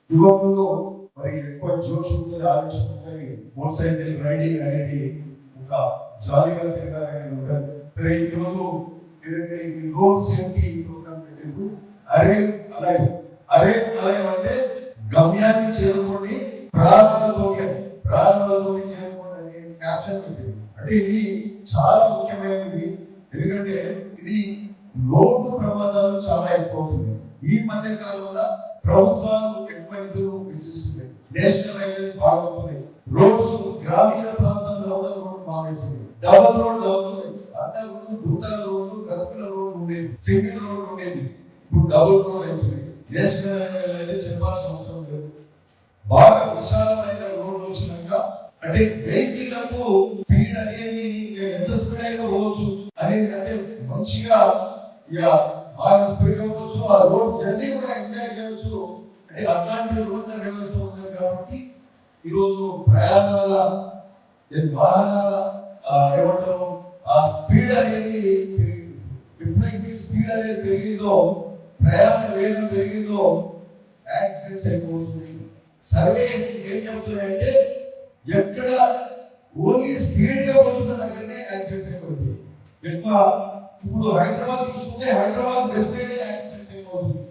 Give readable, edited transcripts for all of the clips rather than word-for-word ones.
యువకులు మరి ఎక్కువ జోష్ ఉంటుంది, ఆలోచన ఉంటుంది. మోటార్ సైకిల్ రైడింగ్ అనేది ఒక జాలీగా తిరగాలని ఉండదు. ఈరోజు ఏదైతే ఈ రోడ్ సేఫ్టీ ప్రోగ్రామ్ పెట్టారు, అరే అలాగే అరే అలాగే అంటే గమ్యాన్ని చేరుకోండి ప్రారంభంతో చేరుకోండి అనే క్యాప్షన్ పెట్టారు. అంటే ఇది చాలా ముఖ్యమైనది. ఎందుకంటే ఇది రోడ్డు ప్రమాదాలు చాలా ఎక్కువ అవుతుంది. ఈ మధ్య కాలంలో ప్రభుత్వాలు ఎక్కువ పెంచుతున్నాయి. నేషనల్ హైవేస్ బాగుంటుంది, రోడ్స్ గ్రామీణ ప్రాంతాల్లో కూడా రోడ్డు బాగుంటుంది, డబల్ రోడ్లు అవుతుంది. అంతకుముందు గుంటల రోడ్లు, గతుకుల రోడ్లు ఉండేది, సింగిల్ రోడ్లు ఉండేది, ఇప్పుడు డబుల్ రోడ్ అవుతుంది. నేషనల్ హైవే అయితే చెప్పాల్సిన అవసరం లేదు. బాగా విశాలమైన రోడ్లు వచ్చినాక అంటే వెహికల్లకు స్పీడ్ అనేది ఎంత స్పీడ్ అయినా పోవచ్చు అనేది, అంటే మంచిగా ఇక బాగా స్పీడ్ అవ్వచ్చు, ఆ రోడ్ జర్నీ కూడా ఎంజాయ్ చేయవచ్చు. అంటే అట్లాంటి రోడ్ల వ్యవస్థ ఉంది కాబట్టి ఈరోజు ప్రయాణాల వాహనాల ఏమంటారు ఆ స్పీడ్ అనేది ఎప్పుడైతే స్పీడ్ అనేది పెరిగిందో, ప్రయాణ వేగం పెరిగిందో యాక్సిడెంట్స్ ఎక్కువ అవుతుంది. సర్వేస్ ఏం చెప్తున్నాయంటే ఎక్కడ ఓన్లీ స్పీడ్ గా పోతున్న దగ్గరనే యాక్సిడెంట్స్ ఎక్కువ అవుతుంది. ఎక్కువ ఇప్పుడు హైదరాబాద్ తీసుకుంటే హైదరాబాద్ వెస్ట్ సైడ్ యాక్సిడెంట్స్ ఎక్కువ అవుతుంది,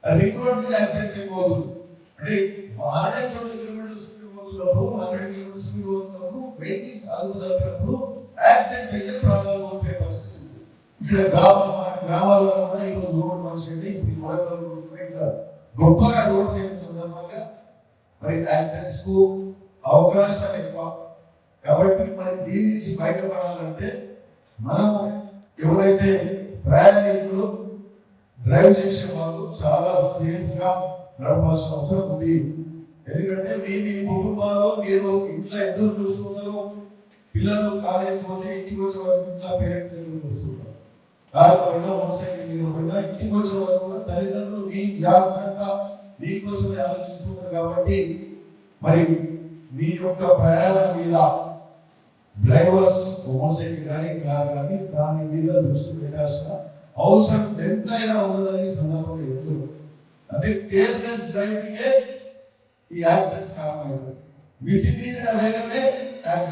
రింగ్ రోడ్ మీద యాక్సిడెంట్స్ ఎక్కువ అవుతుంది. అంటే 100 కిలోమీటర్స్ స్పీడ్ పోతున్నప్పుడు 100 కిలోమీటర్స్ స్పీడ్ పోతున్నప్పుడు వెహికల్స్ అదుపుతప్పినప్పుడు యాక్సిడెంట్స్ అయితే ప్రాణాలు పోతే పరిస్థితి. ఇక్కడ గ్రామాల్లో కూడా ఈరోజు రోడ్ మంచిది. ఇప్పుడు గొప్పగా రోడ్ చేయడం సందర్భంగా మరి యాక్సిడెంట్స్ కు అవకాశాలు ఎక్కువ. కాబట్టి మరి దీని నుంచి బయటపడాలంటే మనం ఎవరైతే ప్రయాణికులు డ్రైవ్ చేసే వాళ్ళు చాలా సేఫ్ గా నడపాల్సిన అవసరం ఉంది. ఎందుకంటే మీ కుటుంబాలు మీరు ఇంట్లో ఎదురు చూస్తున్నారు, పిల్లలు కాలేజ్ పోతే ఇంటికి వచ్చే వరకు ఇంట్లో పేరెంట్స్ ఎదురు చూస్తున్నారు. కారు పైన మోటార్ సైకిల్ ఇంటికి వచ్చే వరకు తల్లిదండ్రులు మీ జాగ్రత్తగా మీకోసమే ఆలోచిస్తున్నారు. కాబట్టి మరి మీ యొక్క ప్రయాణం మీద డ్రైవర్స్ మోటార్ సైకిల్ కానీ కార్ కానీ దాని మీద దృష్టి పెట్టాల్సిన అవసరం ఎంతైనా ఉన్నదని సందర్భంగా చెప్తున్నారు. అంటే కేర్లెస్ డ్రైవింగ్ ఈ యాక్సిడెంట్స్ కారణమైంది. మితిమీరిన వేగమే యాక్సిడెంట్.